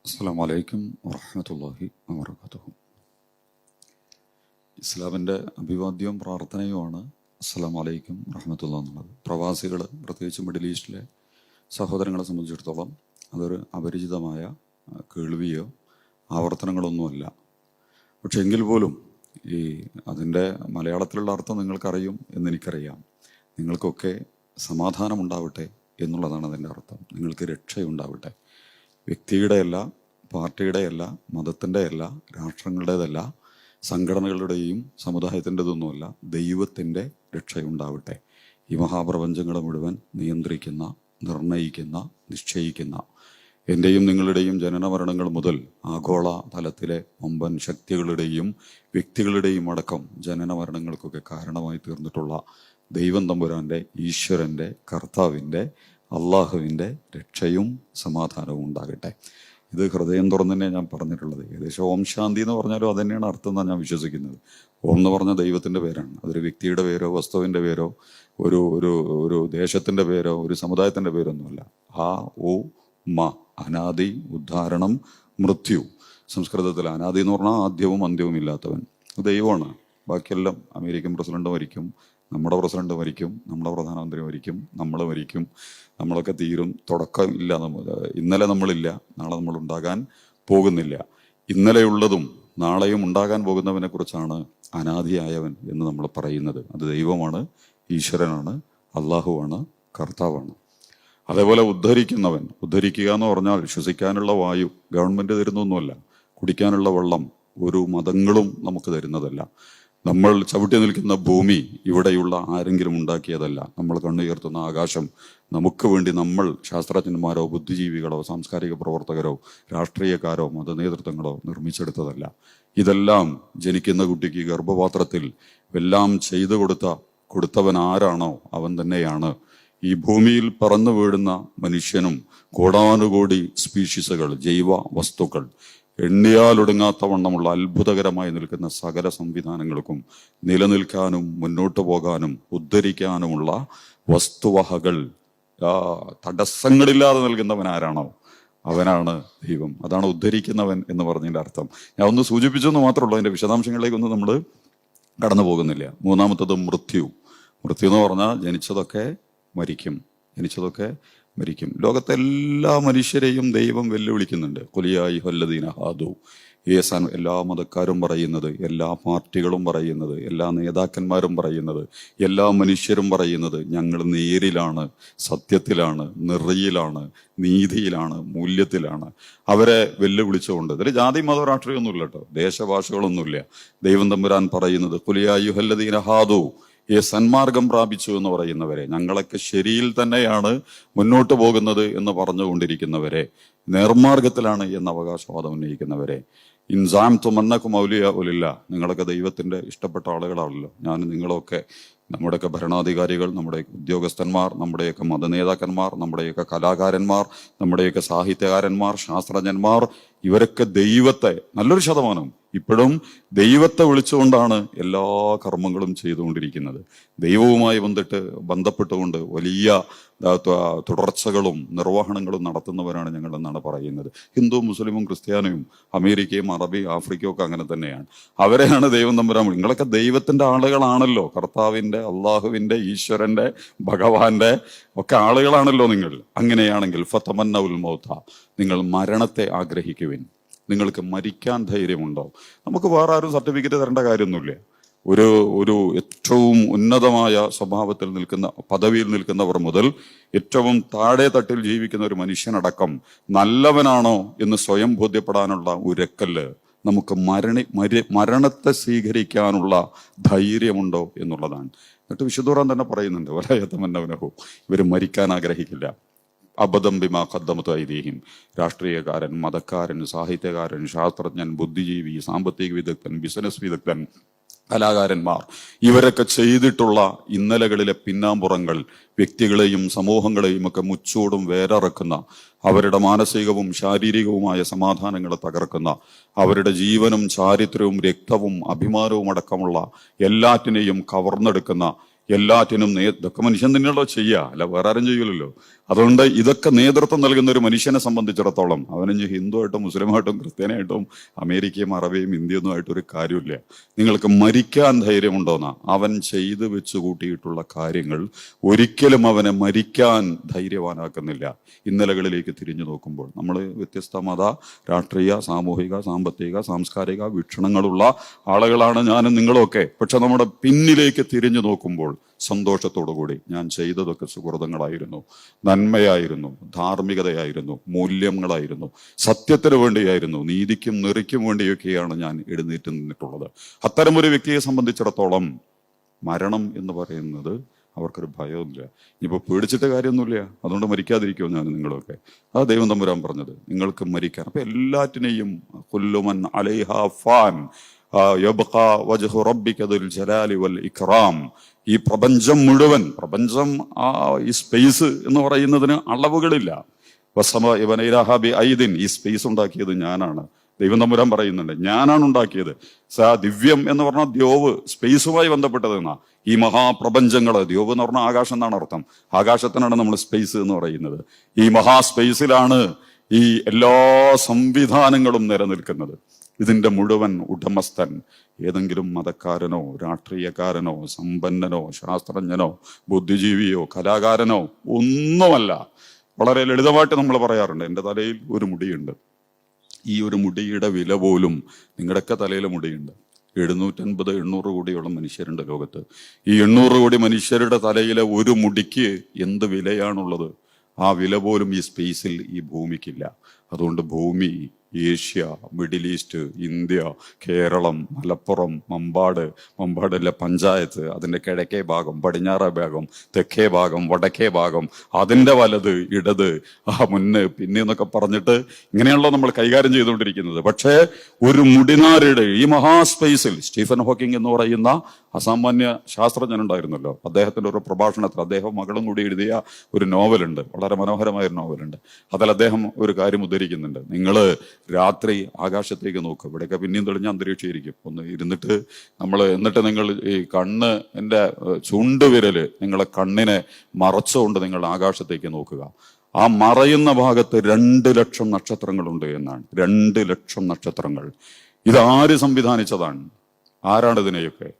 അസ്സലാമു അലൈക്കും വറഹ്മത്തുള്ളാഹി വബറകാതുഹു. ഇസ്ലാമിൻ്റെ അഭിവാദ്യവും പ്രാർത്ഥനയുമാണ് അസ്സലാമു അലൈക്കും വറഹ്മത്തുള്ളാഹി എന്നുള്ളത്. പ്രവാസികൾ, പ്രത്യേകിച്ച് മിഡിൽ ഈസ്റ്റിലെ സഹോദരങ്ങളെ സംബന്ധിച്ചിടത്തോളം അതൊരു അപരിചിതമായ കേൾവിയോ ആവർത്തനങ്ങളൊന്നുമല്ല. പക്ഷെ എങ്കിൽ പോലും അതിൻ്റെ മലയാളത്തിലുള്ള അർത്ഥം നിങ്ങൾക്കറിയും എന്നെനിക്കറിയാം. നിങ്ങൾക്കൊക്കെ സമാധാനമുണ്ടാവട്ടെ എന്നുള്ളതാണ് അതിൻ്റെ അർത്ഥം. നിങ്ങൾക്ക് രക്ഷയുണ്ടാവട്ടെ. വ്യക്തിയുടെയല്ല, പാർട്ടിയുടെയല്ല, മതത്തിൻ്റെയല്ല, രാഷ്ട്രങ്ങളുടേതല്ല, സംഘടനകളുടെയും സമുദായത്തിൻ്റെതൊന്നുമല്ല, ദൈവത്തിൻ്റെ രക്ഷയുണ്ടാവട്ടെ. ഈ മഹാപ്രപഞ്ചങ്ങളെ മുഴുവൻ നിയന്ത്രിക്കുന്ന, നിർണയിക്കുന്ന, നിശ്ചയിക്കുന്ന എൻ്റെയും നിങ്ങളുടെയും ജനനമരണങ്ങൾ മുതൽ ആഗോള തലത്തിലെ വമ്പൻ ശക്തികളുടെയും വ്യക്തികളുടെയും അടക്കം ജനനമരണങ്ങൾക്കൊക്കെ കാരണമായി തീർന്നിട്ടുള്ള ദൈവം തമ്പുരാൻ്റെ, ഈശ്വരൻ്റെ, കർത്താവിൻ്റെ, അള്ളാഹുവിൻ്റെ രക്ഷയും സമാധാനവും ഉണ്ടാകട്ടെ. ഇത് ഹൃദയം തുറന്ന് തന്നെ ഞാൻ പറഞ്ഞിട്ടുള്ളത്. ഏകദേശം ഓം ശാന്തി എന്ന് പറഞ്ഞാലും അത് തന്നെയാണ് അർത്ഥം എന്നാണ് ഞാൻ വിശ്വസിക്കുന്നത്. ഓം എന്ന് പറഞ്ഞ ദൈവത്തിൻ്റെ പേരാണ്. അതൊരു വ്യക്തിയുടെ പേരോ വസ്തുവിൻ്റെ പേരോ ഒരു ഒരു ഒരു ദേശത്തിൻ്റെ പേരോ ഒരു സമുദായത്തിൻ്റെ പേരോ ഒന്നുമല്ല. ആ ഓ മ, അനാദി, ഉദ്ധാരണം, മൃത്യു. സംസ്കൃതത്തിൽ അനാദി എന്ന് പറഞ്ഞാൽ ആദ്യവും അന്ത്യവും ഇല്ലാത്തവൻ ദൈവമാണ്. ബാക്കിയെല്ലാം അമേരിക്കൻ പ്രസിഡന്റ് മരിക്കും, നമ്മുടെ പ്രസിഡന്റ് മരിക്കും, നമ്മുടെ പ്രധാനമന്ത്രി മരിക്കും, നമ്മൾ മരിക്കും, നമ്മളൊക്കെ തീരും. തുടക്കം ഇല്ല. ഇന്നലെ നമ്മളില്ല, നാളെ നമ്മൾ ഉണ്ടാകാൻ പോകുന്നില്ല. ഇന്നലെയുള്ളതും നാളെയും ഉണ്ടാകാൻ പോകുന്നവനെ കുറിച്ചാണ് അനാദിയായവൻ എന്ന് നമ്മൾ പറയുന്നത്. അത് ദൈവമാണ്, ഈശ്വരനാണ്, അള്ളാഹുവാണ്, കർത്താവാണ്. അതേപോലെ ഉദ്ധരിക്കുന്നവൻ. ഉദ്ധരിക്കുക എന്ന് പറഞ്ഞാൽ ശ്വസിക്കാനുള്ള വായു ഗവൺമെന്റ് തരുന്നൊന്നുമല്ല. കുടിക്കാനുള്ള വെള്ളം ഒരു മതങ്ങളും നമുക്ക് തരുന്നതല്ല. നമ്മൾ ചവിട്ടി നിൽക്കുന്ന ഭൂമി ഇവിടെയുള്ള ആരെങ്കിലും ഉണ്ടാക്കിയതല്ല. നമ്മൾ കണ്ണുയർത്തുന്ന ആകാശം നമുക്ക് വേണ്ടി നമ്മൾ ശാസ്ത്രജ്ഞന്മാരോ ബുദ്ധിജീവികളോ സാംസ്കാരിക പ്രവർത്തകരോ രാഷ്ട്രീയക്കാരോ മതനേതൃത്വങ്ങളോ നിർമ്മിച്ചെടുത്തതല്ല. ഇതെല്ലാം ജനിക്കുന്ന കുട്ടിക്ക് ഗർഭപാത്രത്തിൽ എല്ലാം ചെയ്തു കൊടുത്തവൻ ആരാണോ അവൻ തന്നെയാണ് ഈ ഭൂമിയിൽ പറന്നു വീഴുന്ന മനുഷ്യനും കോടാനുകോടി സ്പീഷീസുകൾ, ജൈവ വസ്തുക്കൾ, എണ്ണിയാലൊടുങ്ങാത്ത വണ്ണമുള്ള അത്ഭുതകരമായി നിൽക്കുന്ന സകല സംവിധാനങ്ങൾക്കും നിലനിൽക്കാനും മുന്നോട്ട് പോകാനും ഉദ്ധരിക്കാനുമുള്ള വസ്തുവകകൾ തടസ്സങ്ങളില്ലാതെ നൽകുന്നവൻ ആരാണോ അവനാണ് ദൈവം. അതാണ് ഉദ്ധരിക്കുന്നവൻ എന്ന് പറഞ്ഞതിൻ്റെ അർത്ഥം. ഞാൻ ഒന്ന് സൂചിപ്പിച്ചെന്ന് മാത്രമേ ഉള്ളൂ. അതിൻ്റെ വിശദാംശങ്ങളിലേക്കൊന്നും നമ്മൾ കടന്നു പോകുന്നില്ല. മൂന്നാമത്തത് മൃത്യു. മൃത്യു എന്ന് പറഞ്ഞാൽ ജനിച്ചതൊക്കെ മരിക്കും. ലോകത്തെ എല്ലാ മനുഷ്യരെയും ദൈവം വെല്ലുവിളിക്കുന്നുണ്ട്. ഖുലിയായി ഹല്ലദീന ഹാദു. എല്ലാ മതക്കാരും പറയുന്നത്, എല്ലാ പാർട്ടികളും പറയുന്നത്, എല്ലാ നേതാക്കന്മാരും പറയുന്നത്, എല്ലാ മനുഷ്യരും പറയുന്നത് ഞങ്ങൾ നേരിലാണ്, സത്യത്തിലാണ്, നിറയിലാണ്, നീതിയിലാണ്, മൂല്യത്തിലാണ്. അവരെ വെല്ലുവിളിച്ചുകൊണ്ട്, ഇതിൽ ജാതി മത രാഷ്ട്രീയമൊന്നുമില്ല കേട്ടോ, ദേശഭാഷകളൊന്നുമില്ല. ദൈവം തമ്പുരാൻ പറയുന്നത് ഖുലിയായി ഹല്ലദീന ഹാദു, സന്മാർഗം പ്രാപിച്ചു എന്ന് പറയുന്നവരെ, ഞങ്ങളൊക്കെ ശരിയിൽ തന്നെയാണ് മുന്നോട്ട് പോകുന്നത് എന്ന് പറഞ്ഞുകൊണ്ടിരിക്കുന്നവരെ, നേർമാർഗത്തിലാണ് എന്ന അവകാശവാദം ഉന്നയിക്കുന്നവരെ, ഇൻസാം തുമന്നക്കും ഔലിയ ഒലില്ല, നിങ്ങളൊക്കെ ദൈവത്തിന്റെ ഇഷ്ടപ്പെട്ട ആളുകളാണല്ലോ. ഞാൻ നിങ്ങളൊക്കെ, നമ്മുടെയൊക്കെ ഭരണാധികാരികൾ, നമ്മുടെ ഉദ്യോഗസ്ഥന്മാർ, നമ്മുടെയൊക്കെ മതനേതാക്കന്മാർ, നമ്മുടെയൊക്കെ കലാകാരന്മാർ, നമ്മുടെയൊക്കെ സാഹിത്യകാരന്മാർ, ശാസ്ത്രജ്ഞന്മാർ, ഇവരൊക്കെ ദൈവത്തെ, നല്ലൊരു ശതമാനം ഇപ്പോഴും ദൈവത്തെ വിളിച്ചുകൊണ്ടാണ് എല്ലാ കർമ്മങ്ങളും ചെയ്തുകൊണ്ടിരിക്കുന്നത്. ദൈവവുമായി ബന്ധപ്പെട്ടുകൊണ്ട് വലിയ തുടർച്ചകളും നിർവഹണങ്ങളും നടത്തുന്നവരാണ് ഞങ്ങൾ എന്നാണ് പറയുന്നത്. ഹിന്ദു, മുസ്ലിമും ക്രിസ്ത്യാനിയും അമേരിക്കയും അറബി ആഫ്രിക്കയും ഒക്കെ അങ്ങനെ തന്നെയാണ്. അവരെയാണ് ദൈവം തമ്പുരാൻ. നിങ്ങളൊക്കെ ദൈവത്തിന്റെ ആളുകളാണല്ലോ. കർത്താവിന്റെ, അള്ളാഹുവിന്റെ, ഈശ്വരന്റെ, ഭഗവാന്റെ ഒക്കെ ആളുകളാണല്ലോ നിങ്ങൾ. അങ്ങനെയാണെങ്കിൽ ഫതമന്നൗൽ മൗത, നിങ്ങൾ മരണത്തെ ആഗ്രഹിക്കുവിൻ. നിങ്ങൾക്ക് മരിക്കാൻ ധൈര്യമുണ്ടോ? നമുക്ക് വേറെ ആരും സർട്ടിഫിക്കറ്റ് തരേണ്ട കാര്യമൊന്നുമില്ല. ഒരു ഏറ്റവും ഉന്നതമായ സ്വഭാവത്തിൽ നിൽക്കുന്ന, പദവിയിൽ നിൽക്കുന്നവർ മുതൽ ഏറ്റവും താഴെ തട്ടിൽ ജീവിക്കുന്ന ഒരു മനുഷ്യനടക്കം നല്ലവനാണോ എന്ന് സ്വയം ബോധ്യപ്പെടാനുള്ള ഉരക്കല്ല് നമുക്ക് മരണത്തെ സ്വീകരിക്കാനുള്ള ധൈര്യമുണ്ടോ എന്നുള്ളതാണ്. എന്നിട്ട് വിശുദ്ധ ഖുർആൻ തന്നെ പറയുന്നുണ്ട്, വലയതമന്നവനഹു, ഇവർ മരിക്കാൻ ആഗ്രഹിക്കില്ല. അബദം ബിമാ ഖദ്ദമതു ഐദീഹിം. രാഷ്ട്രീയക്കാരൻ, മതക്കാരൻ, സാഹിത്യകാരൻ, ശാസ്ത്രജ്ഞൻ, ബുദ്ധിജീവി, സാമ്പത്തിക വിദഗ്ധൻ, ബിസിനസ് വിദഗ്ധൻ, കലാകാരന്മാർ, ഇവരൊക്കെ ചെയ്തിട്ടുള്ള ഇന്നലകളിലെ പിന്നാമ്പുറങ്ങൾ വ്യക്തികളെയും സമൂഹങ്ങളെയും ഒക്കെ മുച്ചൂടും വേരറക്കുന്ന, അവരുടെ മാനസികവും ശാരീരികവുമായ സമാധാനങ്ങളെ തകർക്കുന്ന, അവരുടെ ജീവനും ചാരിത്രവും രക്തവും അഭിമാനവും അടക്കമുള്ള എല്ലാറ്റിനെയും കവർന്നെടുക്കുന്ന എല്ലാറ്റിനും ഇതൊക്കെ മനുഷ്യൻ തന്നെയുള്ളോ ചെയ്യുക, അല്ല വേറെ ആരും ചെയ്യൂലല്ലോ. അതുകൊണ്ട് ഇതൊക്കെ നേതൃത്വം നൽകുന്ന ഒരു മനുഷ്യനെ സംബന്ധിച്ചിടത്തോളം അവന് ഹിന്ദുവായിട്ടും മുസ്ലിമായിട്ടും ക്രിസ്ത്യാനായിട്ടും അമേരിക്കയും അറബിയും ഇന്ത്യയൊന്നും ആയിട്ട് ഒരു കാര്യമില്ല. നിങ്ങൾക്ക് മരിക്കാൻ ധൈര്യമുണ്ടോന്നാ? അവൻ ചെയ്തു വെച്ചു കൂട്ടിയിട്ടുള്ള കാര്യങ്ങൾ ഒരിക്കലും അവനെ മരിക്കാൻ ധൈര്യവാനാക്കുന്നില്ല. ഇന്നലകളിലേക്ക് തിരിഞ്ഞു നോക്കുമ്പോൾ നമ്മൾ വ്യത്യസ്ത മത, രാഷ്ട്രീയ, സാമൂഹിക, സാമ്പത്തിക, സാംസ്കാരിക വീക്ഷണങ്ങളുള്ള ആളുകളാണ് ഞാനും നിങ്ങളുമൊക്കെ. പക്ഷെ നമ്മുടെ പിന്നിലേക്ക് തിരിഞ്ഞു നോക്കുമ്പോൾ സന്തോഷത്തോടു കൂടി ഞാൻ ചെയ്തതൊക്കെ സുഹൃതങ്ങളായിരുന്നു, നന്മയായിരുന്നു, ധാർമ്മികതയായിരുന്നു, മൂല്യങ്ങളായിരുന്നു, സത്യത്തിന് വേണ്ടിയായിരുന്നു, നീതിക്കും നെറിക്കും വേണ്ടിയൊക്കെയാണ് ഞാൻ എഴുന്നേറ്റ് നിന്നിട്ടുള്ളത്. അത്തരമൊരു വ്യക്തിയെ സംബന്ധിച്ചിടത്തോളം മരണം എന്ന് പറയുന്നത് അവർക്കൊരു ഭയമില്ല. ഇനിയിപ്പോൾ പേടിച്ചിട്ട് കാര്യമൊന്നുമില്ല. അതുകൊണ്ട് മരിക്കാതിരിക്കുമോ ഞാൻ നിങ്ങളൊക്കെ? ആ ദൈവം തമ്പുരാൻ പറഞ്ഞത് നിങ്ങൾക്ക് മരിക്കാൻ. അപ്പൊ എല്ലാറ്റിനെയും കുല്ലുമൻ അലൈഹാ ഫാൻ യബ്ഖാ വജ്ഹു റബ്ബിക ദുൽ ജലാലി വൽ ഇക്റാം. ഈ പ്രപഞ്ചം മുഴുവൻ, പ്രപഞ്ചം ഈ സ്പേസ് എന്ന് പറയുന്നതിന് അളവുകളില്ല. വസമ ഇവനൈലഹാ ബി ഐദിൻ, ഈ സ്പേസ് ഉണ്ടാക്കിയത് ഞാനാണ്. ദൈവം തമ്പുരാൻ പറയുന്നുണ്ട്, ഞാനാണ് ഉണ്ടാക്കിയത്. ദിവ്യം എന്ന് പറഞ്ഞാൽ ദ്യോവ്, സ്പേസുമായി ബന്ധപ്പെട്ടതെന്നാ. ഈ മഹാപ്രപഞ്ചങ്ങള്, ദ്യോവ് എന്ന് പറഞ്ഞാൽ ആകാശം എന്നാണ് അർത്ഥം. ആകാശത്തിനാണ് നമ്മൾ സ്പേസ് എന്ന് പറയുന്നത്. ഈ മഹാസ്പേസിലാണ് ഈ എല്ലാ സംവിധാനങ്ങളും നിലനിൽക്കുന്നത്. ഇതിന്റെ മുഴുവൻ ഉടമസ്ഥൻ ഏതെങ്കിലും മതക്കാരനോ രാഷ്ട്രീയക്കാരനോ സമ്പന്നനോ ശാസ്ത്രജ്ഞനോ ബുദ്ധിജീവിയോ കലാകാരനോ ഒന്നുമല്ല. വളരെ ലളിതമായിട്ട് നമ്മൾ പറയാറുണ്ട്, എൻ്റെ തലയിൽ ഒരു മുടിയുണ്ട്. ഈ ഒരു മുടിയുടെ വില പോലും, നിങ്ങളുടെയൊക്കെ തലയിൽ മുടിയുണ്ട്. 750-800 കോടിയോളം മനുഷ്യരുണ്ട് ലോകത്ത്. ഈ 800 കോടി മനുഷ്യരുടെ തലയിലെ ഒരു മുടിക്ക് എന്ത് വിലയാണുള്ളത്? ആ വില പോലും ഈ സ്പേസിൽ, ഈ ഭൂമിക്കില്ല. അതുകൊണ്ട് ഭൂമി, Asia, Middle East, India, Keralam, Malappuram, മമ്പാടല്ല പഞ്ചായത്ത്, അതിൻ്റെ കിഴക്കേ ഭാഗം, പടിഞ്ഞാറേ ഭാഗം, തെക്കേ ഭാഗം, വടക്കേ ഭാഗം, അതിൻ്റെ വലത്, ഇടത്, മുന്ന്, പിന്നെ എന്നൊക്കെ പറഞ്ഞിട്ട് ഇങ്ങനെയാണല്ലോ നമ്മൾ കൈകാര്യം ചെയ്തുകൊണ്ടിരിക്കുന്നത്. പക്ഷേ ഒരു മുടിനാരുടെ ഈ മഹാസ്പേസിൽ സ്റ്റീഫൻ ഹോക്കിംഗ് എന്ന് പറയുന്ന അസാമാന്യ ശാസ്ത്രജ്ഞനുണ്ടായിരുന്നല്ലോ, അദ്ദേഹത്തിന്റെ ഒരു പ്രഭാഷണത്തിൽ അദ്ദേഹം മകളും കൂടി എഴുതിയ ഒരു നോവലുണ്ട്, വളരെ മനോഹരമായ ഒരു നോവലുണ്ട്. അതിൽ അദ്ദേഹം ഒരു കാര്യം ഉദ്ധരിക്കുന്നുണ്ട്. നിങ്ങള് രാത്രി ആകാശത്തേക്ക് നോക്കുക, ഇവിടെയൊക്കെ പിന്നെയും തെളിഞ്ഞ അന്തരീക്ഷം ഇരിക്കും. ഒന്ന് ഇരുന്നിട്ട് എന്നിട്ട് നിങ്ങൾ ഈ എൻ്റെ ചുണ്ടുവിരല് നിങ്ങളെ കണ്ണിനെ മറച്ചുകൊണ്ട് നിങ്ങൾ ആകാശത്തേക്ക് നോക്കുക. ആ മറയുന്ന ഭാഗത്ത് 2 ലക്ഷം നക്ഷത്രങ്ങളുണ്ട് എന്നാണ്. 2 ലക്ഷം നക്ഷത്രങ്ങൾ. ഇതാര് സംവിധാനിച്ചതാണ്? ആരാണ് ഇതിനെയൊക്കെ?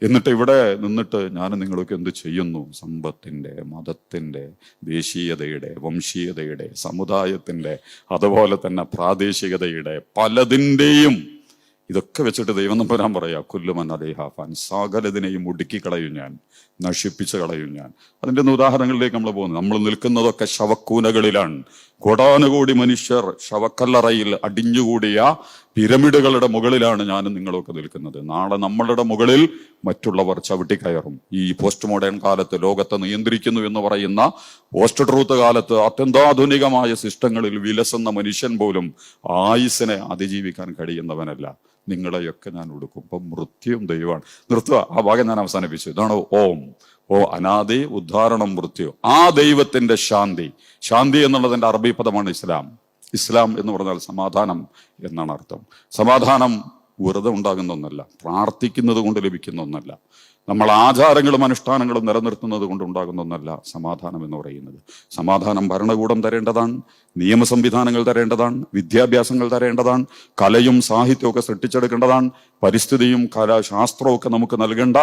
എന്നിട്ട് ഇവിടെ നിന്നിട്ട് ഞാൻ നിങ്ങളൊക്കെ എന്ത് ചെയ്യുന്നു? സമ്പത്തിന്റെ, മതത്തിന്റെ, ദേശീയതയുടെ, വംശീയതയുടെ, സമുദായത്തിന്റെ, അതുപോലെ തന്നെ പ്രാദേശികതയുടെ, പലതിൻ്റെയും ഇതൊക്കെ വെച്ചിട്ട് ദൈവം നമ്പരാൻ പറയാ, കുല്ലുമൻ അലൈഹാ ഫാൻ, സകലതിനെയും ഒടുക്കി കളയും ഞാൻ, നശിപ്പിച്ച് കളയും ഞാൻ. അതിൻ്റെ ഉദാഹരണങ്ങളിലേക്ക് നമ്മൾ പോകുന്നു. നമ്മൾ നിൽക്കുന്നതൊക്കെ ശവക്കൂനകളിലാണ്. കോടാനുകോടി മനുഷ്യർ ശവക്കല്ലറയിൽ അടിഞ്ഞുകൂടിയ പിരമിഡുകളുടെ മുകളിലാണ് ഞാനും നിങ്ങളൊക്കെ നിൽക്കുന്നത്. നാളെ നമ്മളുടെ മുകളിൽ മറ്റുള്ളവർ ചവിട്ടിക്കയറും. ഈ പോസ്റ്റ് മോഡേൺ കാലത്ത് ലോകത്തെ നിയന്ത്രിക്കുന്നു എന്ന് പറയുന്ന പോസ്റ്റ് ട്രൂത്ത് കാലത്ത് അത്യന്താധുനികമായ സിസ്റ്റങ്ങളിൽ വിലസുന്ന മനുഷ്യൻ പോലും ആയുസ്സിനെ അതിജീവിക്കാൻ കഴിയുന്നവനല്ല. നിങ്ങളെയൊക്കെ ഞാൻ ഉടുക്കും. ഇപ്പം മൃത്യും ദൈവമാണ്. നിർത്തുക, ആ ഭാഗം ഞാൻ അവസാനിപ്പിച്ചു. ഇതാണ് ഓം. ഓ അനാദി ഉദ്ധാരണം മൃത്യു. ആ ദൈവത്തിന്റെ ശാന്തി. ശാന്തി എന്നുള്ളതിന്റെ അറബി പദമാണ് ഇസ്ലാം. ഇസ്ലാം എന്ന് പറഞ്ഞാൽ സമാധാനം എന്നാണ് അർത്ഥം. സമാധാനം വെറുതെ ഉണ്ടാകുന്ന ഒന്നല്ല, പ്രാർത്ഥിക്കുന്നത് കൊണ്ട് ലഭിക്കുന്ന ഒന്നല്ല, നമ്മൾ ആചാരങ്ങളും അനുഷ്ഠാനങ്ങളും നിലനിർത്തുന്നത് കൊണ്ട് ഉണ്ടാകുന്ന ഒന്നല്ല സമാധാനം എന്ന് പറയുന്നത്. സമാധാനം ഭരണകൂടം തരേണ്ടതാണ്, നിയമ സംവിധാനങ്ങൾ തരേണ്ടതാണ്, വിദ്യാഭ്യാസങ്ങൾ തരേണ്ടതാണ്, കലയും സാഹിത്യവും ഒക്കെ സൃഷ്ടിച്ചെടുക്കേണ്ടതാണ്, പരിസ്ഥിതിയും കലാശാസ്ത്രവും ഒക്കെ നമുക്ക് നൽകേണ്ട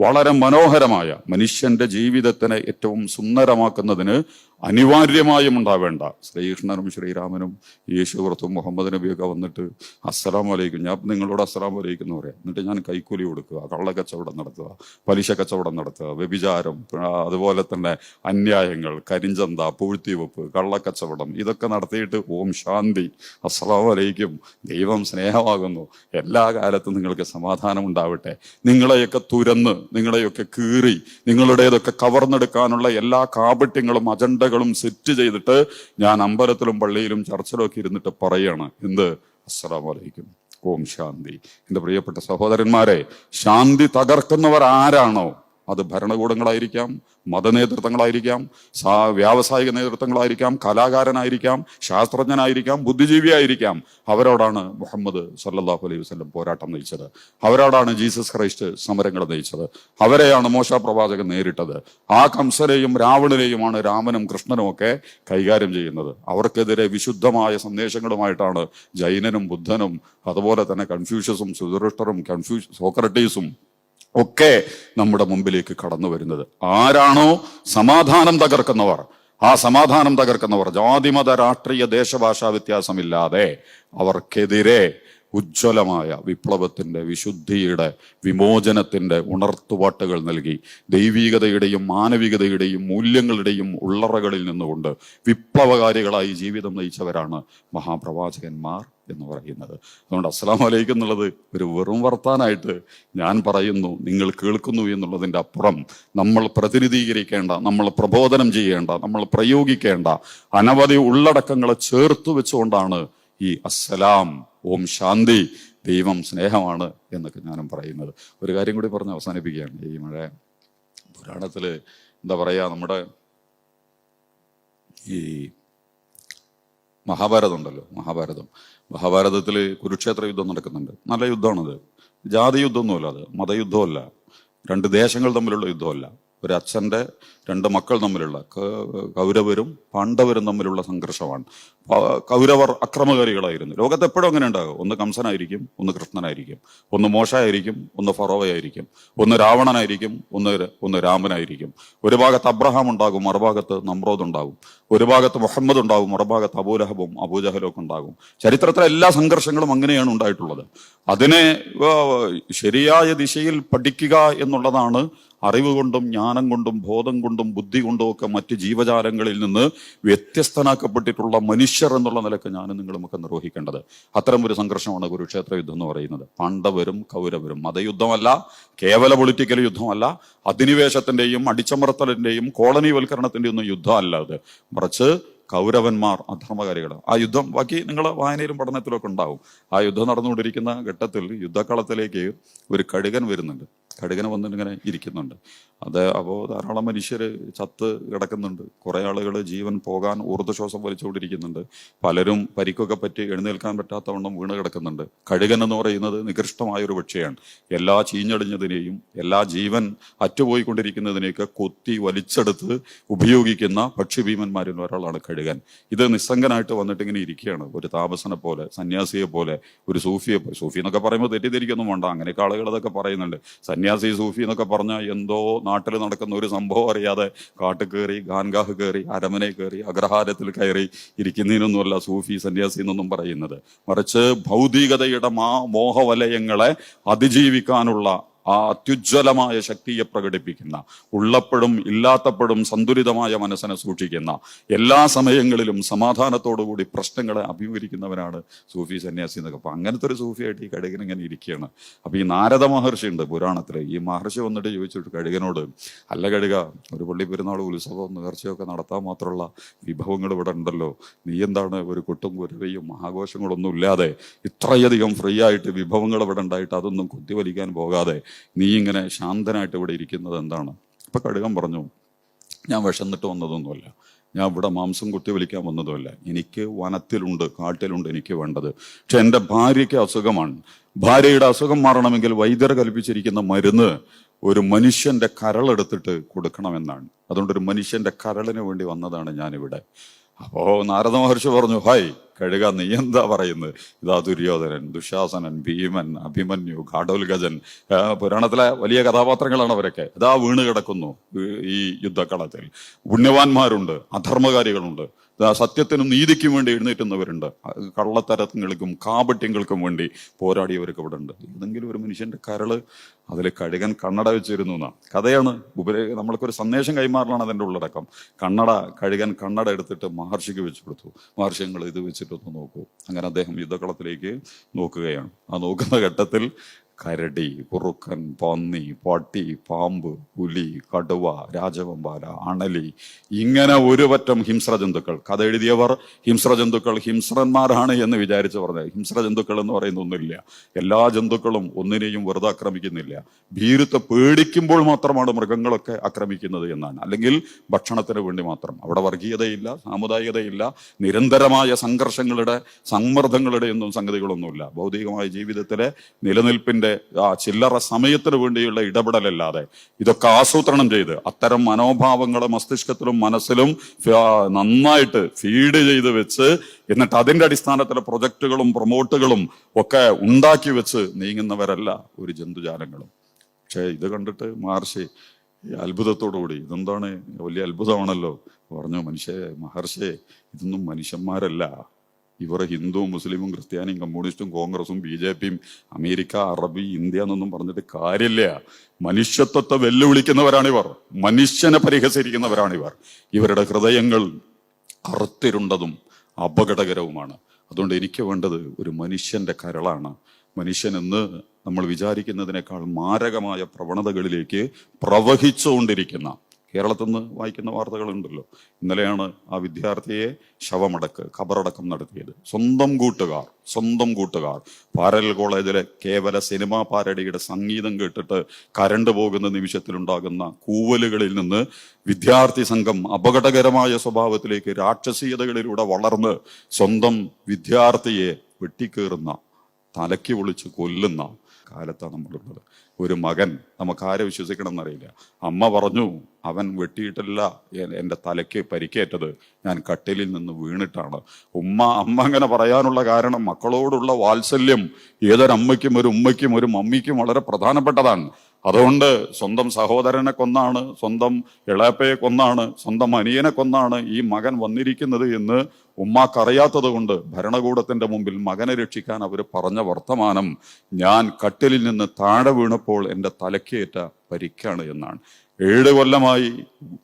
വളരെ മനോഹരമായ മനുഷ്യന്റെ ജീവിതത്തിനെ ഏറ്റവും സുന്ദരമാക്കുന്നതിന് അനിവാര്യമായും ഉണ്ടാവേണ്ട ശ്രീകൃഷ്ണനും ശ്രീരാമനും യേശുക്രിസ്തുവും മുഹമ്മദ് നബിയൊക്കെ വന്നിട്ട് അസ്സലാമു അലൈക്കും, ഞാൻ നിങ്ങളോട് അസ്സലാമു അലൈക്കും എന്ന് പറയാം. എന്നിട്ട് ഞാൻ കൈക്കൂലി കൊടുക്കുക, കള്ളക്കച്ചവടം നടത്തുക, പലിശ കച്ചവടം നടത്തുക, വ്യഭിചാരം, അതുപോലെ തന്നെ അന്യായങ്ങൾ, കരിഞ്ചന്ത, പൂഴ്ത്തിവെപ്പ്, കള്ളക്കച്ചവടം, ഇതൊക്കെ നടത്തിയിട്ട് ഓം ശാന്തി, അസ്സലാമു അലൈക്കും, ദൈവം സ്നേഹമാകുന്നു, എല്ലാ കാലത്തും നിങ്ങൾക്ക് സമാധാനം ഉണ്ടാവട്ടെ, നിങ്ങളെയൊക്കെ തുരന്ന്, നിങ്ങളെയൊക്കെ കീറി, നിങ്ങളുടേതൊക്കെ കവർന്നെടുക്കാനുള്ള എല്ലാ കാപട്യങ്ങളും അജണ്ടകളും സെറ്റ് ചെയ്തിട്ട് ഞാൻ അമ്പലത്തിലും പള്ളിയിലും ചർച്ചിലും ഒക്കെ ഇരുന്നിട്ട് പറയാണ് എന്ത്? അസ്സലാമു അലൈക്കും, ഓം ശാന്തി. എൻ്റെ പ്രിയപ്പെട്ട സഹോദരന്മാരെ, ശാന്തി തകർക്കുന്നവർ ആരാണോ അത് ഭരണകൂടങ്ങളായിരിക്കാം, മതനേതൃത്വങ്ങളായിരിക്കാം, വ്യാവസായിക നേതൃത്വങ്ങളായിരിക്കാം, കലാകാരനായിരിക്കാം, ശാസ്ത്രജ്ഞനായിരിക്കാം, ബുദ്ധിജീവിയായിരിക്കാം. അവരോടാണ് മുഹമ്മദ് സല്ലല്ലാഹു അലൈഹി വസല്ലം പോരാട്ടം നയിച്ചത്. അവരോടാണ് ജീസസ് ക്രൈസ്റ്റ് സമരങ്ങൾ നയിച്ചത്. അവരെയാണ് മോശ പ്രവാചകൻ നേരിട്ടത്. ആ കംസനെയും രാവണനെയുമാണ് രാമനും കൃഷ്ണനും ഒക്കെ കൈകാര്യം ചെയ്യുന്നത്. അവർക്കെതിരെ വിശുദ്ധമായ സന്ദേശങ്ങളുമായിട്ടാണ് ജൈനനും ബുദ്ധനും അതുപോലെ തന്നെ കൺഫ്യൂഷ്യസും സുധൃഷ്ടറും സോക്രട്ടീസും ഒക്കെ നമ്മുടെ മുമ്പിലേക്ക് കടന്നു വരുന്നത്. ആരാണോ സമാധാനം തകർക്കുന്നവർ, ആ സമാധാനം തകർക്കുന്നവർ ജാതിമത രാഷ്ട്രീയ ദേശഭാഷാ വ്യത്യാസമില്ലാതെ അവർക്കെതിരെ ഉജ്ജ്വലമായ വിപ്ലവത്തിന്റെ, വിശുദ്ധിയുടെ, വിമോചനത്തിന്റെ ഉണർത്തുപാട്ടുകൾ നൽകി ദൈവീകതയുടെയും മാനവികതയുടെയും മൂല്യങ്ങളുടെയും ഉള്ളറകളിൽ നിന്നുകൊണ്ട് വിപ്ലവകാരികളായി ജീവിതം നയിച്ചവരാണ് മഹാപ്രവാചകന്മാർ എന്ന് പറയുന്നത്. അതുകൊണ്ട് അസ്സലാമു അലൈക്കും എന്നുള്ളത് ഒരു വെറും വർത്താനായിട്ട് ഞാൻ പറയുന്നു, നിങ്ങൾ കേൾക്കുന്നു എന്നുള്ളതിൻ്റെ അപ്പുറം നമ്മൾ പ്രതിനിധീകരിക്കേണ്ട, നമ്മൾ പ്രബോധനം ചെയ്യേണ്ട, നമ്മൾ പ്രയോഗിക്കേണ്ട അനവധി ഉള്ളടക്കങ്ങളെ ചേർത്ത് വെച്ചുകൊണ്ടാണ് ഈ അസ്സലാം, ഓം ശാന്തി, ദൈവം സ്നേഹമാണ് എന്നൊക്കെ ഞാനും പറയുന്നത്. ഒരു കാര്യം കൂടി പറഞ്ഞ് അവസാനിപ്പിക്കുകയാണ്. ഈ പുരാണത്തില് എന്താ പറയാ, നമ്മുടെ ഈ മഹാഭാരതം ഉണ്ടല്ലോ, മഹാഭാരതത്തില് കുരുക്ഷേത്ര യുദ്ധം നടക്കുന്നുണ്ട്. നല്ല യുദ്ധമാണത്. ജാതി യുദ്ധമൊന്നുമല്ല, അത് മതയുദ്ധമല്ല, രണ്ട് ദേശങ്ങൾ തമ്മിലുള്ള യുദ്ധമല്ല, ഒരു അച്ഛൻ്റെ രണ്ട് മക്കൾ തമ്മിലുള്ള, കൗരവരും പാണ്ഡവരും തമ്മിലുള്ള സംഘർഷമാണ്. കൗരവർ അക്രമകാരികളായിരുന്നു. ലോകത്ത് എപ്പോഴും അങ്ങനെ ഉണ്ടാകും. ഒന്ന് കംസനായിരിക്കും, ഒന്ന് കൃഷ്ണനായിരിക്കും, ഒന്ന് മോശയായിരിക്കും, ഒന്ന് ഫറോവയായിരിക്കും, ഒന്ന് രാവണനായിരിക്കും, ഒന്ന് രാമനായിരിക്കും. ഒരു ഭാഗത്ത് അബ്രഹാം ഉണ്ടാകും, മറുഭാഗത്ത് നമ്രോദ് ഉണ്ടാകും. ഒരു ഭാഗത്ത് മുഹമ്മദ് ഉണ്ടാകും, മറുഭാഗത്ത് അബൂലഹബും അബൂജഹലും ഒക്കെ ഉണ്ടാകും. ചരിത്രത്തിലെ എല്ലാ സംഘർഷങ്ങളും അങ്ങനെയാണ് ഉണ്ടായിട്ടുള്ളത്. അതിനെ ശരിയായ ദിശയിൽ പഠിക്കുക എന്നുള്ളതാണ് അറിവ് കൊണ്ടും ജ്ഞാനം കൊണ്ടും ബോധം കൊണ്ടും ബുദ്ധി കൊണ്ടും ഒക്കെ മറ്റ് ജീവജാലങ്ങളിൽ നിന്ന് വ്യത്യസ്തനാക്കപ്പെട്ടിട്ടുള്ള മനുഷ്യർ എന്നുള്ള നിലക്ക് ഞാനും നിങ്ങളുമൊക്കെ നിർവഹിക്കേണ്ടത്. അത്തരം ഒരു സംഘർഷമാണ് കുരുക്ഷേത്ര യുദ്ധം എന്ന് പറയുന്നത്. പാണ്ഡവരും കൗരവരും. മതയുദ്ധമല്ല, കേവല പൊളിറ്റിക്കൽ യുദ്ധമല്ല, അധിനിവേശത്തിന്റെയും അടിച്ചമർത്തലിന്റെയും കോളനിവൽക്കരണത്തിന്റെയും ഒന്നും യുദ്ധമല്ല അത്. മറിച്ച് കൗരവന്മാർ അധർമ്മകാരികൾ. ആ യുദ്ധം ബാക്കി നിങ്ങൾ വായനയിലും പഠനത്തിലും ഒക്കെ ഉണ്ടാവും. ആ യുദ്ധം നടന്നുകൊണ്ടിരിക്കുന്ന ഘട്ടത്തിൽ യുദ്ധക്കളത്തിലേക്ക് ഒരു കഴുകൻ വരുന്നുണ്ട്. കഴുകന് വന്നിട്ട് ഇങ്ങനെ ഇരിക്കുന്നുണ്ട്. അപ്പോൾ ധാരാളം മനുഷ്യർ ചത്ത് കിടക്കുന്നുണ്ട്. കുറെ ആളുകൾ ജീവൻ പോകാൻ ഊർജ്ജശ്വാസം വലിച്ചുകൊണ്ടിരിക്കുന്നുണ്ട്. പലരും പരിക്കൊക്കെ പറ്റി എഴുന്നേൽക്കാൻ പറ്റാത്തവണ്ണം വീണ് കിടക്കുന്നുണ്ട്. കഴുകൻ എന്ന് പറയുന്നത് നികൃഷ്ടമായ ഒരു പക്ഷിയാണ്. എല്ലാ ചീഞ്ഞടിഞ്ഞതിനെയും എല്ലാ ജീവൻ അറ്റുപോയിക്കൊണ്ടിരിക്കുന്നതിനെയൊക്കെ കൊത്തി വലിച്ചെടുത്ത് ഉപയോഗിക്കുന്ന പക്ഷിഭീമന്മാരിൽ ഒരാളാണ് കഴുകൻ. ഇത് നിസ്സംഗനായിട്ട് വന്നിട്ട് ഇങ്ങനെ ഇരിക്കുകയാണ്. ഒരു താപസനെ പോലെ, സന്യാസിയെ പോലെ, ഒരു സൂഫിയെ പോലെ. സൂഫി എന്നൊക്കെ പറയുമ്പോൾ തെറ്റിദ്ധരിക്കൊന്നും വേണ്ട, അങ്ങനെയൊക്കെ ആളുകൾ അതൊക്കെ പറയുന്നുണ്ട്. സന്യാസി സൂഫി എന്നൊക്കെ പറഞ്ഞാൽ എന്തോ നാട്ടിൽ നടക്കുന്ന ഒരു സംഭവം അറിയാതെ കാട്ടിൽ കയറി, ഖാൻഗാഹ് കയറി, അരമനെ കയറി, അഗ്രഹാരത്തിൽ കയറി ഇരിക്കുന്നതിനൊന്നുമല്ല സൂഫി സന്യാസി എന്നൊന്നും പറയുന്നത്. മറിച്ച് ഭൗതികതയുടെ മോഹവലയങ്ങളെ അതിജീവിക്കാനുള്ള ആ അത്യുജ്വലമായ ശക്തിയെ പ്രകടിപ്പിക്കുന്ന, ഉള്ളപ്പോഴും ഇല്ലാത്തപ്പോഴും സന്തുലിതമായ മനസ്സിനെ സൂക്ഷിക്കുന്ന, എല്ലാ സമയങ്ങളിലും സമാധാനത്തോടുകൂടി പ്രശ്നങ്ങളെ അഭിമുഖീകരിക്കുന്നവനാണ് സൂഫി സന്യാസി എന്നൊക്കെ. അപ്പൊ അങ്ങനത്തെ ഒരു സൂഫിയായിട്ട് ഈ കഴുകൻ ഇങ്ങനെ ഇരിക്കുകയാണ്. അപ്പൊ ഈ നാരദ മഹർഷി ഉണ്ട് പുരാണത്തില്. ഈ മഹർഷി വന്നിട്ട് ചോദിച്ചിട്ട് കഴുകനോട്, അല്ല കഴുക, ഒരു പള്ളി പെരുന്നാൾ ഉത്സവം നേർച്ചയൊക്കെ നടത്താൻ മാത്രമുള്ള വിഭവങ്ങൾ ഇവിടെ ഉണ്ടല്ലോ, നീ എന്താണ് ഒരു കൊട്ടും കുരവയും ആഘോഷങ്ങളൊന്നും ഇല്ലാതെ ഇത്രയധികം ഫ്രീ ആയിട്ട് വിഭവങ്ങൾ ഇവിടെ ഉണ്ടായിട്ട് അതൊന്നും കുത്തിവലിക്കാൻ പോകാതെ നീ ഇങ്ങനെ ശാന്തനായിട്ട് ഇവിടെ ഇരിക്കുന്നത് എന്താണ്? ഇപ്പൊ കഴുകൻ പറഞ്ഞു, ഞാൻ വിശന്നിട്ട് വന്നതൊന്നുമല്ല, ഞാൻ ഇവിടെ മാംസം കുത്തി വലിക്കാൻ വന്നതുമല്ല, എനിക്ക് വനത്തിലുണ്ട്, കാട്ടിലുണ്ട് എനിക്ക് വേണ്ടത്. പക്ഷെ എൻ്റെ ഭാര്യയ്ക്ക് അസുഖമാണ്. ഭാര്യയുടെ അസുഖം മാറണമെങ്കിൽ വൈദ്യർ കൽപ്പിച്ചിരിക്കുന്ന മരുന്ന് ഒരു മനുഷ്യന്റെ കരളെടുത്തിട്ട് കൊടുക്കണമെന്നാണ്. അതുകൊണ്ട് ഒരു മനുഷ്യന്റെ കരളിന് വേണ്ടി വന്നതാണ് ഞാനിവിടെ. അപ്പോ നാരദ മഹർഷി പറഞ്ഞു, ഹായ് കഴുക, നീ എന്താ പറയുന്നത്? ഇതാ ദുര്യോധനൻ, ദുശാസനൻ, ഭീമൻ, അഭിമന്യു, ഘാടോൽഗജൻ, പുരാണത്തിലെ വലിയ കഥാപാത്രങ്ങളാണ് അവരൊക്കെ. ഇതാ വീണ് കിടക്കുന്നു ഈ യുദ്ധക്കളത്തിൽ. പുണ്യവാന്മാരുണ്ട്, അധർമ്മകാരികളുണ്ട്, സത്യത്തിനും നീതിക്കും വേണ്ടി എഴുന്നേറ്റുന്നവരുണ്ട്, കള്ളത്തരങ്ങൾക്കും കാപട്യങ്ങൾക്കും വേണ്ടി പോരാടിയവരൊക്കെ ഇവിടെ ഉണ്ട്. ഏതെങ്കിലും ഒരു മനുഷ്യന്റെ കരള് അതിൽ കഴുകൻ കണ്ണട വെച്ചിരുന്നു എന്നാ കഥയാണ്. നമ്മൾക്കൊരു സന്ദേശം കൈമാറലാണ് അതിൻ്റെ ഉള്ളടക്കം. കഴുകൻ കണ്ണട എടുത്തിട്ട് മഹർഷിക്ക് വെച്ചു കൊടുത്തു. മഹർഷി നിങ്ങൾ ഇത് വെച്ചിട്ടൊന്ന് നോക്കൂ. അങ്ങനെ അദ്ദേഹം യുദ്ധക്കളത്തിലേക്ക് നോക്കുകയാണ്. ആ നോക്കുന്ന ഘട്ടത്തിൽ കരടി, കുറുക്കൻ, പന്നി, പട്ടി, പാമ്പ്, പുലി, കടുവ, രാജവെമ്പാല, അണലി, ഇങ്ങനെ ഒരു പറ്റം ഹിംസ്ര ജന്തുക്കൾ. കഥ എഴുതിയവർ ഹിംസ്ര ജന്തുക്കൾ ഹിംസ്രന്മാരാണ് എന്ന് വിചാരിച്ച് പറഞ്ഞത്. ഹിംസ്ര ജന്തുക്കൾ എന്ന് പറയുന്ന ഒന്നുമില്ല. എല്ലാ ജന്തുക്കളും ഒന്നിനെയും വെറുതെ ആക്രമിക്കുന്നില്ല. ഭീരുത്തെ പേടിക്കുമ്പോൾ മാത്രമാണ് മൃഗങ്ങളൊക്കെ ആക്രമിക്കുന്നത് എന്നാണ്. അല്ലെങ്കിൽ ഭക്ഷണത്തിന് വേണ്ടി മാത്രം. അവിടെ വർഗീയതയില്ല, സാമുദായികതയില്ല, നിരന്തരമായ സംഘർഷങ്ങളുടെ സമ്മർദ്ദങ്ങളുടെ ഒന്നും സംഗതികളൊന്നുമില്ല. ഭൗതികമായ ജീവിതത്തിലെ നിലനിൽപ്പിന്റെ ചില്ലറ സമയത്തിന് വേണ്ടിയുള്ള ഇടപെടലല്ലാതെ ഇതൊക്കെ ആസൂത്രണം ചെയ്ത് അത്തരം മനോഭാവങ്ങളെ മസ്തിഷ്കത്തിലും മനസ്സിലും നന്നായിട്ട് ഫീഡ് ചെയ്ത് വെച്ച് എന്നിട്ട് അതിന്റെ അടിസ്ഥാനത്തിലെ പ്രൊജക്ടുകളും പ്രൊമോട്ടുകളും ഒക്കെ ഉണ്ടാക്കി വെച്ച് നീങ്ങുന്നവരല്ല ഒരു ജന്തുജാലങ്ങളും. പക്ഷെ ഇത് കണ്ടിട്ട് മഹർഷി അത്ഭുതത്തോടുകൂടി, ഇതെന്താണ് വലിയ അത്ഭുതമാണല്ലോ പറഞ്ഞു. മഹർഷിയെ ഇതൊന്നും മനുഷ്യന്മാരല്ല, ഇവർ ഹിന്ദുവും മുസ്ലിമും ക്രിസ്ത്യാനിയും കമ്മ്യൂണിസ്റ്റും കോൺഗ്രസും BJPയും അമേരിക്ക, അറബി, ഇന്ത്യ എന്നൊന്നും പറഞ്ഞിട്ട് കാര്യമില്ല. മനുഷ്യത്വത്തെ വെല്ലുവിളിക്കുന്നവരാണിവർ, മനുഷ്യനെ പരിഹസിക്കുന്നവരാണിവർ. ഇവരുടെ ഹൃദയങ്ങൾ കറുത്തിരുണ്ടതും അപകടകരവുമാണ്. അതുകൊണ്ട് എനിക്ക് വേണ്ടത് ഒരു മനുഷ്യന്റെ കരളാണ്. മനുഷ്യൻ എന്ന് നമ്മൾ വിചാരിക്കുന്നതിനേക്കാൾ മാരകമായ പ്രവണതകളിലേക്ക് പ്രവഹിച്ചുകൊണ്ടിരിക്കുന്ന, കേരളത്തിൽ നിന്ന് വായിക്കുന്ന വാർത്തകളുണ്ടല്ലോ. ഇന്നലെയാണ് ആ വിദ്യാർത്ഥിയെ ഖബറടക്കം നടത്തിയത്. സ്വന്തം കൂട്ടുകാർ പാരൽ കോളേജിലെ കേവല സിനിമാ പാരഡിയുടെ സംഗീതം കേട്ടിട്ട് കരണ്ട് പോകുന്ന നിമിഷത്തിലുണ്ടാകുന്ന കൂവലുകളിൽ നിന്ന് വിദ്യാർത്ഥി സംഘം അപകടകരമായ സ്വഭാവത്തിലേക്ക് രാക്ഷസീയതകളിലൂടെ വളർന്ന് സ്വന്തം വിദ്യാർത്ഥിയെ വെട്ടിക്കേറുന്ന, തലയ്ക്ക് പൊളിച്ച് കൊല്ലുന്ന കാലത്താണ് നമ്മളുള്ളത്. ഒരു മകൻ, നമുക്കാരെ വിശ്വസിക്കണം എന്നറിയില്ല. അമ്മ പറഞ്ഞു, അവൻ വെട്ടിയിട്ടല്ല എൻ്റെ തലയ്ക്ക് പരിക്കേറ്റത്, ഞാൻ കട്ടിലിൽ നിന്ന് വീണിട്ടാണ്. അമ്മ അങ്ങനെ പറയാനുള്ള കാരണം മക്കളോടുള്ള വാത്സല്യം ഏതൊരമ്മയ്ക്കും ഒരു ഉമ്മയ്ക്കും ഒരു മമ്മിക്കും വളരെ പ്രധാനപ്പെട്ടതാണ്. അതുകൊണ്ട് സ്വന്തം സഹോദരനെ കൊന്നാണ്, സ്വന്തം ഇളയപ്പയെ കൊന്നാണ്, സ്വന്തം അനിയനെ കൊന്നാണ് ഈ മകൻ വന്നിരിക്കുന്നത് എന്ന് ഉമ്മാക്കറിയാത്തത് കൊണ്ട് ഭരണകൂടത്തിന്റെ മുമ്പിൽ മകനെ രക്ഷിക്കാൻ അവർ പറഞ്ഞ വർത്തമാനം, ഞാൻ കട്ടിലിൽ നിന്ന് താഴെ വീണപ്പോൾ എൻ്റെ തലക്കേറ്റ പരിക്കാണ് എന്നാണ്. 7 കൊല്ലമായി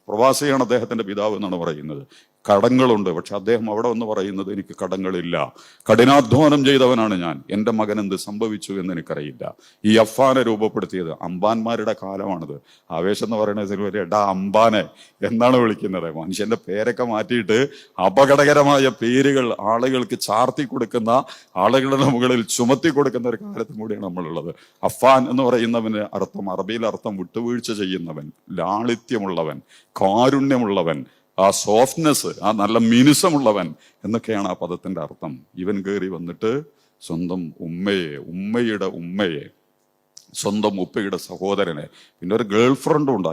പ്രവാസിയാണ് അദ്ദേഹത്തിന്റെ പിതാവ് എന്നാണ് പറയുന്നത്. കടങ്ങളുണ്ട്, പക്ഷെ അദ്ദേഹം അവിടെ വന്ന് പറയുന്നത് എനിക്ക് കടങ്ങളില്ല, കഠിനാധ്വാനം ചെയ്തവനാണ് ഞാൻ, എൻ്റെ മകൻ എന്ത് സംഭവിച്ചു എന്ന് എനിക്കറിയില്ല. ഈ അഫാനെ രൂപപ്പെടുത്തിയത് അംബാന്മാരുടെ കാലമാണിത്. ആവേശം എന്ന് പറയുന്നത് എടാ അംബാനെ എന്നാണ് വിളിക്കുന്നത്. മനുഷ്യന്റെ പേരൊക്കെ മാറ്റിയിട്ട് അപകടകരമായ പേരുകൾ ആളുകൾക്ക് ചാർത്തി കൊടുക്കുന്ന, ആളുകളുടെ മുകളിൽ ചുമത്തി കൊടുക്കുന്ന ഒരു കാലത്തും കൂടിയാണ് നമ്മളുള്ളത്. അഫാൻ എന്ന് പറയുന്നവന് അർത്ഥം, അറബിയിൽ അർത്ഥം വിട്ടുവീഴ്ച ചെയ്യുന്നവൻ, ലാളിത്യമുള്ളവൻ, കാരുണ്യമുള്ളവൻ, ആ സോഫ്റ്റ്നെസ്, ആ നല്ല മിനുസമുള്ളവൻ എന്നൊക്കെയാണ് ആ പദത്തിന്റെ അർത്ഥം. ഇവൻ കയറി വന്നിട്ട് സ്വന്തം ഉമ്മയുടെ ഉമ്മയെ, സ്വന്തം ഉപ്പയുടെ സഹോദരനെ, പിന്നെ ഒരു ഗേൾ ഫ്രണ്ടും ഉണ്ട്.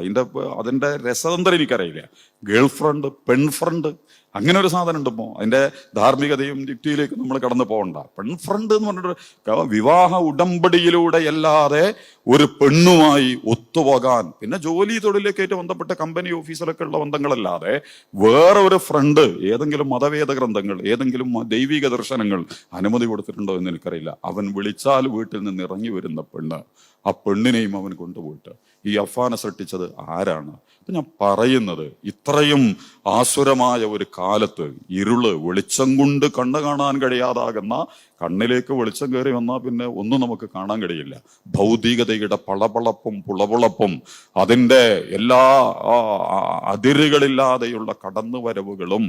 അതിന്റെ രസതന്ത്രം എനിക്കറിയില്ല. ഗേൾ ഫ്രണ്ട്, പെൺ ഫ്രണ്ട്, അങ്ങനെ ഒരു സാധനം ഉണ്ട്. ഇപ്പോ അതിന്റെ ധാർമ്മികതയും യുക്തിയിലേക്ക് നമ്മൾ കടന്നു പോകണ്ട. പെൺ ഫ്രണ്ട് എന്ന് പറഞ്ഞിട്ട് വിവാഹ ഉടമ്പടിയിലൂടെ അല്ലാതെ ഒരു പെണ്ണുമായി ഒത്തുപോകാൻ, പിന്നെ ജോലി തൊഴിലേക്കായിട്ട് ബന്ധപ്പെട്ട കമ്പനി ഓഫീസിലൊക്കെ ഉള്ള ബന്ധങ്ങളല്ലാതെ വേറെ ഒരു ഫ്രണ്ട് ഏതെങ്കിലും മതവേദ ഗ്രന്ഥങ്ങൾ, ഏതെങ്കിലും ദൈവിക ദർശനങ്ങൾ അനുമതി കൊടുത്തിട്ടുണ്ടോ എന്ന് എനിക്കറിയില്ല. അവൻ വിളിച്ചാൽ വീട്ടിൽ നിന്ന് ഇറങ്ങി വരുന്ന പെണ്ണ്, ആ പെണ്ണിനെയും അവൻ കൊണ്ടുപോയിട്ട് ഈ അഫാനെ സൃഷ്ടിച്ചത് ആരാണ്? അപ്പൊ ഞാൻ പറയുന്നത്, ഇത്രയും ആസുരമായ ഒരു കാലത്ത് വെളിച്ചം കൊണ്ട് കണ്ണ് കാണാൻ കഴിയാതാകുന്ന, കണ്ണിലേക്ക് വെളിച്ചം കയറി വന്നാൽ പിന്നെ ഒന്നും നമുക്ക് കാണാൻ കഴിയില്ല. ഭൗതികതയുടെ പളപളപ്പും പുളപുളപ്പും അതിൻ്റെ എല്ലാ അതിരുകളില്ലാതെയുള്ള കടന്നുവരവുകളും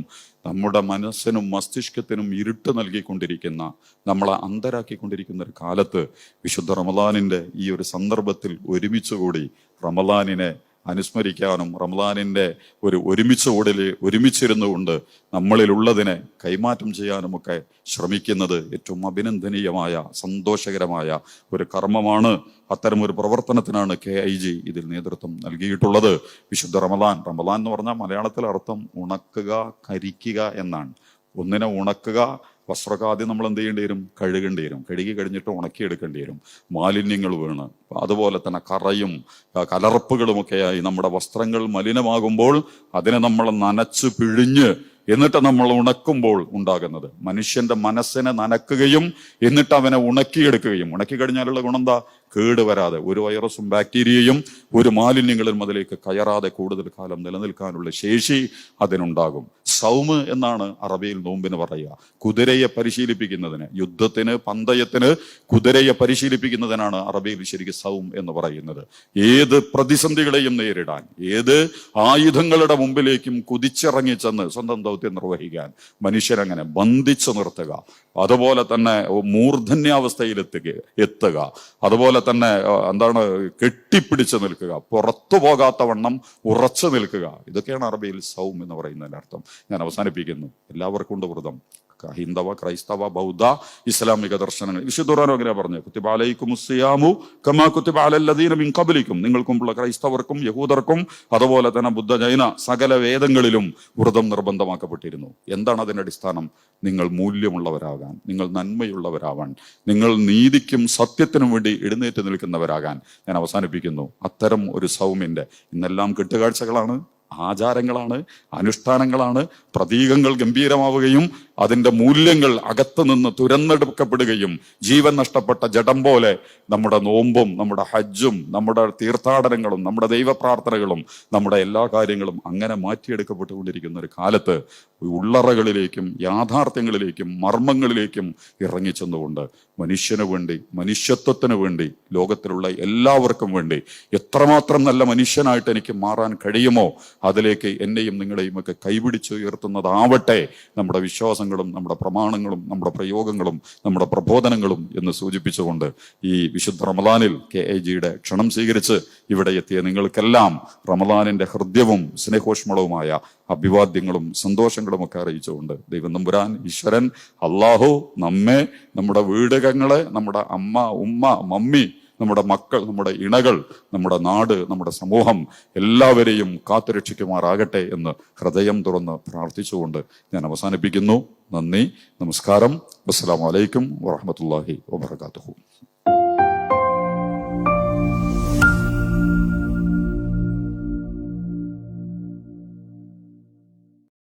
നമ്മുടെ മനസ്സിനും മസ്തിഷ്കത്തിനും ഇരുട്ട് നൽകിക്കൊണ്ടിരിക്കുന്ന, നമ്മളെ അന്ധരാക്കിക്കൊണ്ടിരിക്കുന്ന ഒരു കാലത്ത് വിശുദ്ധ റമദാനിന്റെ ഈ ഒരു സന്ദർഭത്തിൽ ഒരുമിച്ചുകൂടി റമദാനിനെ അനുസ്മരിക്കാനും റമദാനിന്റെ ഒരു ഒരുമിച്ചിരുന്നു കൊണ്ട് നമ്മളിലുള്ളതിനെ കൈമാറ്റം ചെയ്യാനുമൊക്കെ ശ്രമിക്കുന്നത് ഏറ്റവും അഭിനന്ദനീയമായ, സന്തോഷകരമായ ഒരു കർമ്മമാണ്. അത്തരമൊരു പ്രവർത്തനത്തിനാണ് KIG ഇതിൽ നേതൃത്വം നൽകിയിട്ടുള്ളത്. വിശുദ്ധ റമദാൻ എന്ന് പറഞ്ഞാൽ മലയാളത്തിൽ അർത്ഥം ഉണക്കുക, കരിക്കുക എന്നാണ്. ഒന്നിനെ ഉണക്കുക, വസ്ത്രക്കാദ്യം നമ്മൾ എന്ത് ചെയ്യേണ്ടി വരും? കഴുകേണ്ടി വരും. കഴുകി കഴിഞ്ഞിട്ട് ഉണക്കിയെടുക്കേണ്ടി വരും. മാലിന്യങ്ങൾ വീണ്, അതുപോലെ തന്നെ കറയും കലർപ്പുകളുമൊക്കെയായി നമ്മുടെ വസ്ത്രങ്ങൾ മലിനമാകുമ്പോൾ അതിനെ നമ്മൾ നനച്ച് പിഴിഞ്ഞ് എന്നിട്ട് നമ്മൾ ഉണക്കുമ്പോൾ ഉണ്ടാകുന്നത്, മനുഷ്യന്റെ മനസ്സിനെ നനക്കുകയും എന്നിട്ട് അവനെ ഉണക്കിയെടുക്കുകയും, ഉണക്കി കഴിഞ്ഞാലുള്ള ഗുണം എന്താ? കേടുവരാതെ, ഒരു വൈറസും ബാക്ടീരിയയും ഒരു മാലിന്യങ്ങളും അതിലേക്ക് കയറാതെ കൂടുതൽ കാലം നിലനിൽക്കാനുള്ള ശേഷി അതിനുണ്ടാകും. സൗമ് എന്നാണ് അറബിയിൽ നോമ്പിന് പറയുക. കുതിരയെ പരിശീലിപ്പിക്കുന്നതിന്, യുദ്ധത്തിന്, പന്തയത്തിന് കുതിരയെ പരിശീലിപ്പിക്കുന്നതിനാണ് അറബിയിൽ ശരിക്കും സൗം എന്ന് പറയുന്നത്. ഏത് പ്രതിസന്ധികളെയും നേരിടാൻ, ഏത് ആയുധങ്ങളുടെ മുമ്പിലേക്കും കുതിച്ചിറങ്ങി ചെന്ന് സ്വന്തം ദൗത്യം നിർവഹിക്കാൻ മനുഷ്യരങ്ങനെ ബന്ധിച്ചു നിർത്തുക, അതുപോലെ തന്നെ എത്തുക, അതുപോലെ തന്നെ കെട്ടിപ്പിടിച്ചു നിൽക്കുക, പുറത്തു പോകാത്ത വണ്ണം ഉറച്ചു നിൽക്കുക. ഇതൊക്കെയാണ് അറബിയിൽ സൗം എന്ന് പറയുന്നതിന്റെ അർത്ഥം. ഞാൻ അവസാനിപ്പിക്കുന്നു. എല്ലാവർക്കും ഉണ്ട് വ്രതം. ഹൈന്ദവ, ക്രൈസ്തവ, ബൗദ്ധ, ഇസ്ലാമിക ദർശനങ്ങൾ. വിശുദ്ധ ഖുർആൻ അങ്ങനെ പറഞ്ഞു, കുത്തിബ അലൈക്കുമുസ് സിയാമു കമാ കുത്തിബ അലല്ലദീന മിൻ ഖബ്ലിക്കും. നിങ്ങൾക്കുമുള്ള ക്രൈസ്തവർക്കും യഹൂദർക്കും അതുപോലെ തന്നെ ബുദ്ധ, ജൈന സകല വേദങ്ങളിലും വ്രതം നിർബന്ധമാക്കപ്പെട്ടിരുന്നു. എന്താണ് അതിന്റെ അടിസ്ഥാനം? നിങ്ങൾ മൂല്യമുള്ളവരാകാൻ, നിങ്ങൾ നന്മയുള്ളവരാവാൻ, നിങ്ങൾ നീതിക്കും സത്യത്തിനും വേണ്ടി എഴുന്നേറ്റ് നിൽക്കുന്നവരാകാൻ. ഞാൻ അവസാനിപ്പിക്കുന്നു. അത്തരം ഒരു സൗമിന്റെ ഇന്നെല്ലാം കെട്ടുകാഴ്ചകളാണ്, ആചാരങ്ങളാണ്, അനുഷ്ഠാനങ്ങളാണ്. പ്രതീകങ്ങൾ ഗംഭീരമാവുകയും അതിന്റെ മൂല്യങ്ങൾ അകത്തു നിന്ന് തുരന്നെടുക്കപ്പെടുകയും ജീവൻ നഷ്ടപ്പെട്ട ജഡം പോലെ നമ്മുടെ നോമ്പും നമ്മുടെ ഹജ്ജും നമ്മുടെ തീർത്ഥാടനങ്ങളും നമ്മുടെ ദൈവപ്രാർത്ഥനകളും നമ്മുടെ എല്ലാ കാര്യങ്ങളും അങ്ങനെ മാറ്റിയെടുക്കപ്പെട്ടുകൊണ്ടിരിക്കുന്ന ഒരു കാലത്ത് ഉള്ളറകളിലേക്കും യാഥാർത്ഥ്യങ്ങളിലേക്കും മർമ്മങ്ങളിലേക്കും ഇറങ്ങിച്ചെന്നുകൊണ്ട് മനുഷ്യന് വേണ്ടി, മനുഷ്യത്വത്തിന് വേണ്ടി, ലോകത്തിലുള്ള എല്ലാവർക്കും വേണ്ടി എത്രമാത്രം നല്ല മനുഷ്യനായിട്ട് എനിക്ക് മാറാൻ കഴിയുമോ അതിലേക്ക് എന്നെയും നിങ്ങളെയും ഒക്കെ കൈപിടിച്ചുയർത്തുന്നതാവട്ടെ നമ്മുടെ വിശ്വാസങ്ങളും നമ്മുടെ പ്രമാണങ്ങളും നമ്മുടെ പ്രയോഗങ്ങളും നമ്മുടെ പ്രബോധനങ്ങളും എന്ന് സൂചിപ്പിച്ചുകൊണ്ട് ഈ വിശുദ്ധ റമദാനിൽ KAGയുടെ ക്ഷണം സ്വീകരിച്ച് ഇവിടെ എത്തിയ നിങ്ങൾക്കെല്ലാം റമദാനിന്റെ ഹൃദ്യവും സ്നേഹോഷ്മളവുമായ അഭിവാദ്യങ്ങളും സന്തോഷങ്ങളും ഒക്കെ അറിയിച്ചുകൊണ്ട് ദൈവം നമ്പുരാൻ, ഈശ്വരൻ, അള്ളാഹു നമ്മെ, നമ്മുടെ വീടുകളെ, നമ്മുടെ അമ്മ, ഉമ്മ, മമ്മി, നമ്മുടെ മക്കൾ, നമ്മുടെ ഇണകൾ, നമ്മുടെ നാട്, നമ്മുടെ സമൂഹം എല്ലാവരെയും കാത്തുരക്ഷിക്കുമാറാകട്ടെ എന്ന് ഹൃദയം തുറന്ന് പ്രാർത്ഥിച്ചുകൊണ്ട് ഞാൻ അവസാനിപ്പിക്കുന്നു. നന്ദി, നമസ്കാരം. അസ്സലാമു അലൈക്കും വറഹ്മത്തുള്ളാഹി വബറകാതുഹു.